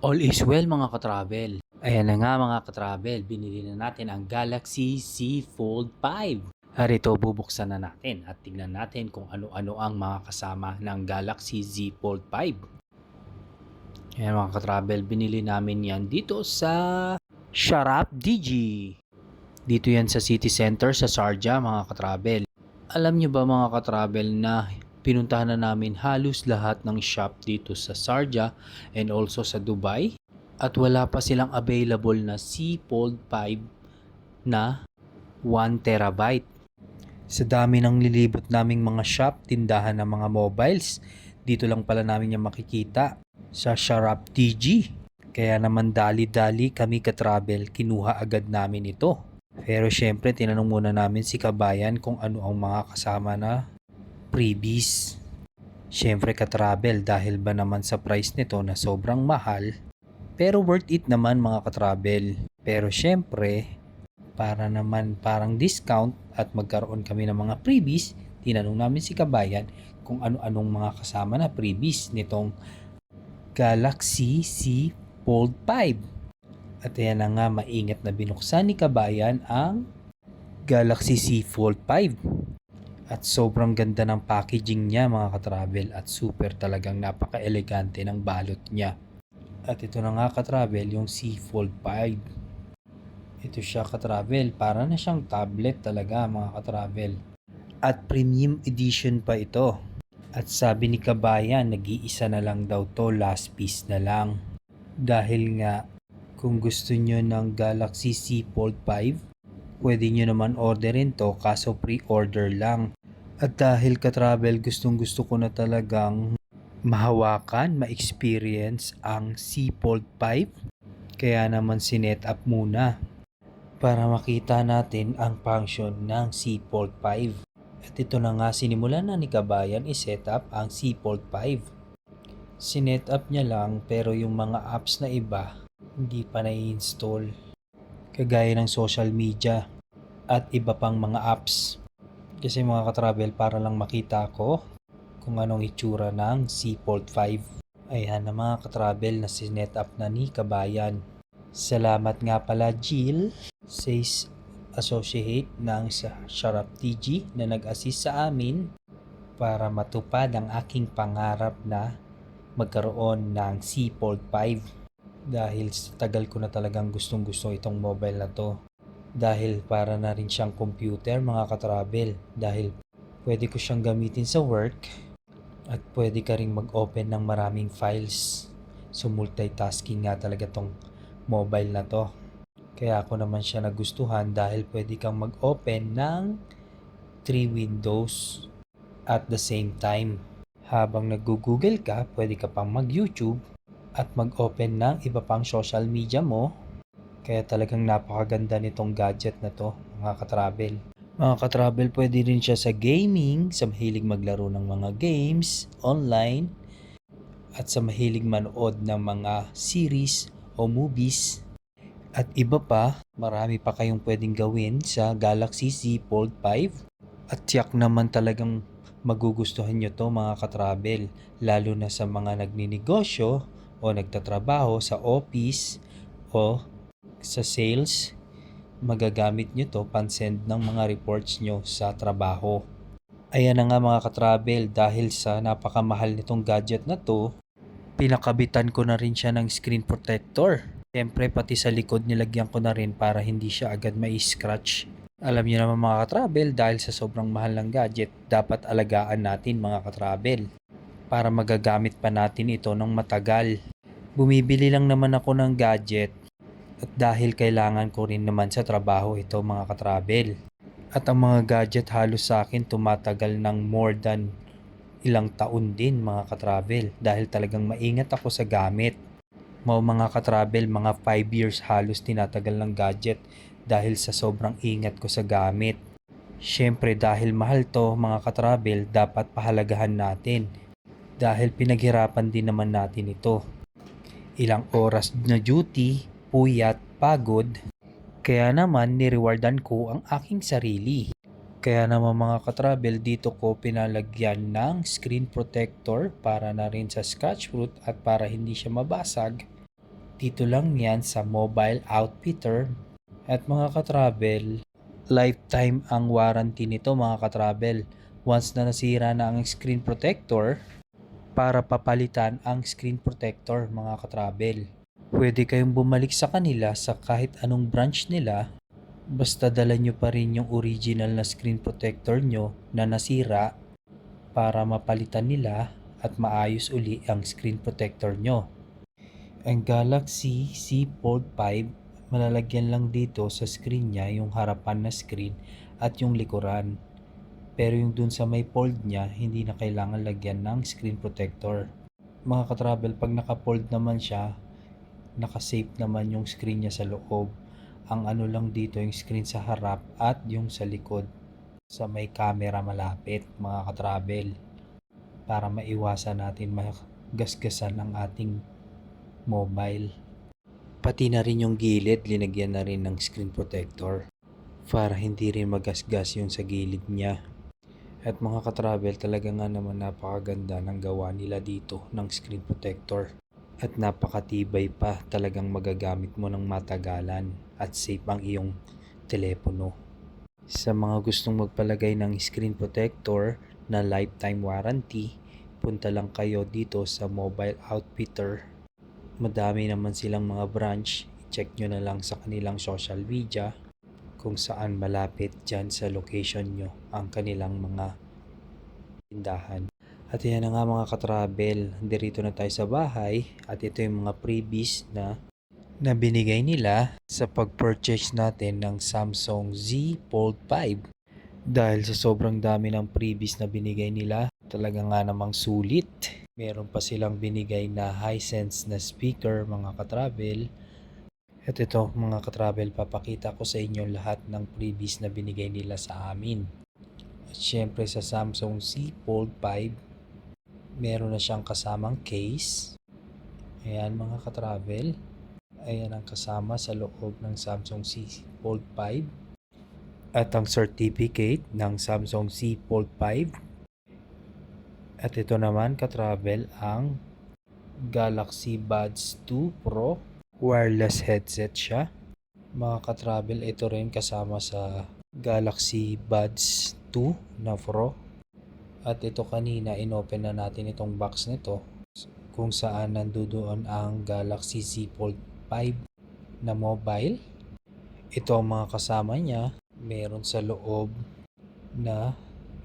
All is well mga katravel. Ayan na nga mga katravel, binili na natin ang Galaxy Z Fold 5. Harito bubuksan na natin at tingnan natin kung ano-ano ang mga kasama ng Galaxy Z Fold 5. Ayan mga katravel, binili namin yan dito sa Sharap DG. Dito yan sa City Center sa Sharjah mga katravel. Alam nyo ba mga katravel na pinuntahan na namin halos lahat ng shop dito sa Sharjah and also sa Dubai? At wala pa silang available na C Fold 5 na 1 terabyte. Sa dami ng lilibot naming mga shop, tindahan ng mga mobiles, dito lang pala namin yung makikita sa Sharap TG. Kaya naman dali-dali kami ka-travel, kinuha agad namin ito. Pero syempre tinanong muna namin si Kabayan kung ano ang mga kasama na freebies. Syempre ka-travel dahil ba naman sa price nito na sobrang mahal, pero worth it naman mga ka-travel. Pero syempre, para naman parang discount at magkaroon kami ng mga freebies, tinanong namin si Kabayan kung ano-anong mga kasama na freebies nitong Galaxy Z Fold 5. At ayan na nga, maingat na binuksan ni Kabayan ang Galaxy Z Fold 5. At sobrang ganda ng packaging niya mga ka-travel at super talagang napaka-elegante ng balot niya. At ito na nga ka-travel yung Z Fold 5. Ito siya ka-travel, para na siyang tablet talaga mga ka-travel. At premium edition pa ito. At sabi ni Kabayan, nag-iisa na lang daw to, last piece na lang. Dahil nga, kung gusto nyo ng Galaxy Z Fold 5, pwede nyo naman orderin to kaso pre-order lang. At dahil ka-travel, gustong gusto ko na talagang mahawakan, ma-experience ang Z Fold 5, kaya naman sinet up muna para makita natin ang function ng Z Fold 5. At ito na nga, sinimulan na ni Kabayan i-set up ang Z Fold 5. Sinet up niya lang pero yung mga apps na iba hindi pa na-install. Kagaya ng social media at iba pang mga apps. Kasi mga ka-travel, para lang makita ko kung anong itsura ng Z Fold 5. Ayan na mga ka-travel, na sinet up na ni Kabayan. Salamat nga pala Jill, says associate ng Sharap TG na nag-assist sa amin para matupad ang aking pangarap na magkaroon ng Z Fold 5. Dahil sa tagal ko na talagang gustong gusto itong mobile na to. Dahil para na rin siyang computer mga ka-travel. Dahil pwede ko siyang gamitin sa work at pwede ka ring mag-open ng maraming files. So multitasking nga talaga tong mobile na to. Kaya ako naman siya nagustuhan dahil pwede kang mag-open ng 3 windows at the same time. Habang nag-google ka, pwede ka pang mag-YouTube at mag-open ng iba pang social media mo. Kaya talagang napakaganda nitong gadget na to mga ka-travel. Mga ka-travel, pwede rin siya sa gaming, sa mahilig maglaro ng mga games online, at sa mahilig manood ng mga series o movies. At iba pa, marami pa kayong pwedeng gawin sa Galaxy Z Fold 5. At tiyak naman talagang magugustuhan nyo to mga ka-travel, lalo na sa mga nagninegosyo o nagtatrabaho sa office o sa sales. Magagamit nyo to pansend ng mga reports nyo sa trabaho. Ayan na nga mga ka-travel, dahil sa napakamahal nitong gadget na to, pinakabitan ko na rin siya ng screen protector. Siyempre pati sa likod nilagyan ko na rin para hindi siya agad mai-scratch. Alam niyo naman mga ka-travel, dahil sa sobrang mahal ng gadget, dapat alagaan natin mga ka-travel para magagamit pa natin ito ng matagal. Bumibili lang naman ako ng gadget at dahil kailangan ko rin naman sa trabaho ito mga ka-travel. At ang mga gadget halos sa akin tumatagal ng more than ilang taon din mga ka-travel dahil talagang maingat ako sa gamit. Mga ka-travel, mga 5 years halos tinatagal ng gadget dahil sa sobrang ingat ko sa gamit. Syempre dahil mahal to mga ka-travel, dapat pahalagahan natin dahil pinaghirapan din naman natin ito. Ilang oras na duty, puyat, pagod, kaya naman nirewardan ko ang aking sarili. Kaya naman mga ka-travel, dito ko pinalagyan ng screen protector para na rin sa scratch proof at para hindi siya mabasag. Dito lang yan sa Mobile Outfitter. At mga katravel, lifetime ang warranty nito mga katravel. Once na nasira na ang screen protector, para papalitan ang screen protector mga katravel. Pwede kayong bumalik sa kanila sa kahit anong branch nila, basta dala nyo pa rin yung original na screen protector nyo na nasira para mapalitan nila at maayos uli ang screen protector nyo. Ang Galaxy Z Fold 5, malalagyan lang dito sa screen niya yung harapan na screen at yung likuran. Pero yung dun sa may fold niya, hindi na kailangan lagyan ng screen protector. Mga katravel, pag naka-fold naman siya, naka-safe naman yung screen niya sa loob. Ang ano lang dito yung screen sa harap at yung sa likod sa may camera malapit mga katravel, para maiwasan natin magasgasan ang ating mobile. Pati na rin yung gilid, linagyan na rin ng screen protector para hindi rin magasgas yung sa gilid niya. At mga katravel, talaga nga naman napakaganda ng gawa nila dito ng screen protector. At napakatibay pa, talagang magagamit mo ng matagalan at safe ang iyong telepono. Sa mga gustong magpalagay ng screen protector na lifetime warranty, punta lang kayo dito sa Mobile Outfitter. Madami naman silang mga branch, check nyo na lang sa kanilang social media kung saan malapit dyan sa location nyo ang kanilang mga tindahan. At yan na nga mga katravel, dirito na tayo sa bahay at ito yung mga freebies na binigay nila sa pag-purchase natin ng Samsung Z Fold 5. Dahil sa sobrang dami ng freebies na binigay nila, talaga nga namang sulit. Meron pa silang binigay na Hisense na speaker mga katravel. At ito mga katravel, papakita ko sa inyo lahat ng freebies na binigay nila sa amin. At syempre sa Samsung Z Fold 5, meron na siyang kasamang case. Ayan mga katravel. Ayan ang kasama sa loob ng Samsung Z Fold 5. At ang certificate ng Samsung Z Fold 5. At ito naman katravel ang Galaxy Buds 2 Pro. Wireless headset siya. Mga katravel, ito rin kasama sa Galaxy Buds 2 na Pro. At ito kanina, inopen na natin itong box nito kung saan nandoon ang Galaxy Z Fold 5 na mobile. Ito ang mga kasama niya. Meron sa loob na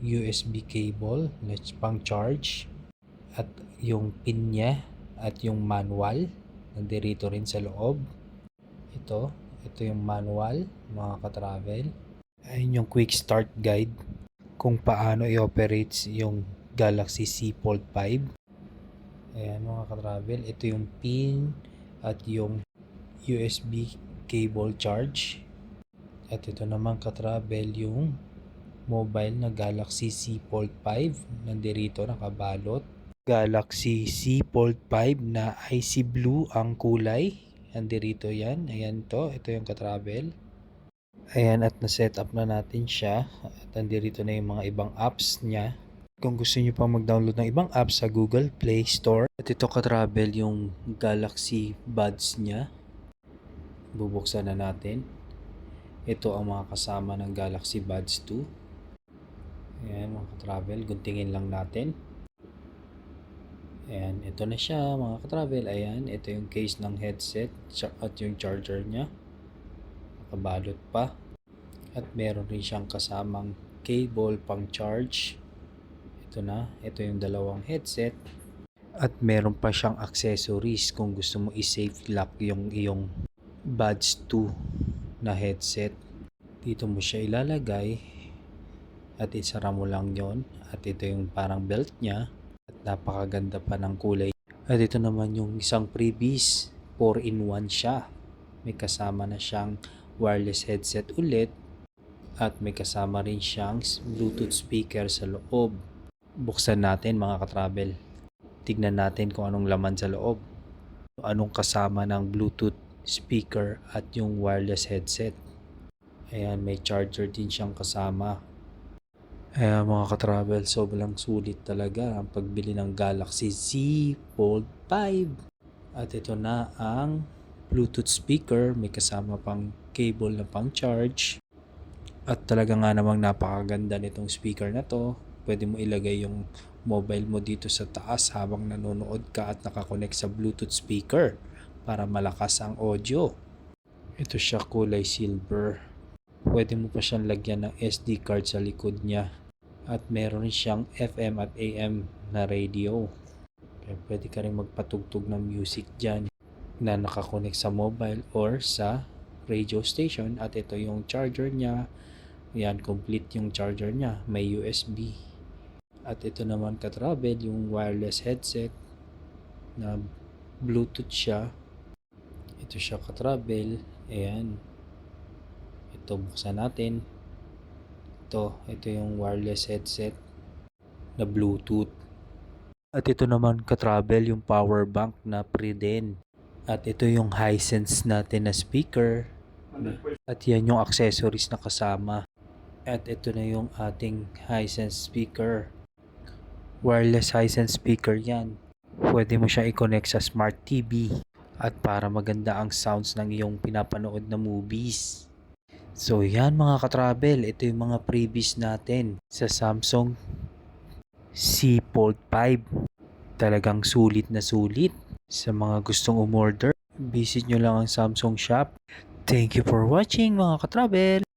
USB cable na pang charge at yung pin niya at yung manual nandirito rin sa loob. Ito yung manual mga katravel. Ayun yung quick start guide kung paano i-operate yung Galaxy Z Fold 5. Ayan mga katravel, ito yung pin at yung USB cable charge. At ito naman katravel yung mobile na Galaxy Z Fold 5, nandirito nakabalot. Galaxy Z Fold 5 na icy blue ang kulay, nandirito yan. Ayan ito yung katravel. Ayan, at na-set up na natin siya at nandirito na yung mga ibang apps niya. Kung gusto niyo pang mag-download ng ibang apps sa Google Play Store. At ito katravel yung Galaxy Buds niya. Bubuksan na natin. Ito ang mga kasama ng Galaxy Buds 2. Ayan mga katravel, guntingin lang natin. Ayan, ito na siya mga katravel. Ayan, ito yung case ng headset at yung charger niya. Nakabalot pa. At meron rin siyang kasamang cable pang charge. Ito yung dalawang headset. At meron pa siyang accessories kung gusto mo i-safe lock yung iyong Buds 2 na headset. Dito mo siya ilalagay. At isara mo lang yon. At ito yung parang belt niya. At napakaganda pa ng kulay. At ito naman yung isang freebies. 4-in-1 siya. May kasama na siyang wireless headset ulit. At may kasama rin siyang Bluetooth speaker sa loob. Buksan natin mga katravel. Tignan natin kung anong laman sa loob. Anong kasama ng Bluetooth speaker at yung wireless headset. Ayan, may charger din siyang kasama. Ayan mga katravel, sobrang sulit talaga ang pagbili ng Galaxy Z Fold 5. At ito na ang Bluetooth speaker, may kasama pang cable na pang charge. At talaga nga namang napakaganda nitong speaker na to. Pwede mo ilagay yung mobile mo dito sa taas habang nanonood ka at nakakonect sa Bluetooth speaker para malakas ang audio. Ito siya kulay silver. Pwede mo pa siyang lagyan ng SD card sa likod niya. At meron siyang FM at AM na radio. Kaya pwede ka rin magpatugtog ng music dyan na nakakonect sa mobile or sa radio station. At ito yung charger niya. Yan, complete yung charger niya. May USB. At ito naman ka-travel, yung wireless headset na Bluetooth siya. Ito siya ka-travel. Ayan. Ito, buksan natin. Ito yung wireless headset na Bluetooth. At ito naman ka-travel, yung power bank na free din. At ito yung Hisense natin na speaker. At yan yung accessories na kasama. At ito na yung ating Hisense speaker. Wireless Hisense speaker yan. Pwede mo siya i-connect sa Smart TV. At para maganda ang sounds ng iyong pinapanood na movies. So yan mga ka-travel, ito yung mga freebies natin sa Samsung C Fold 5. Talagang sulit na sulit. Sa mga gustong umorder, visit nyo lang ang Samsung shop. Thank you for watching mga ka-travel!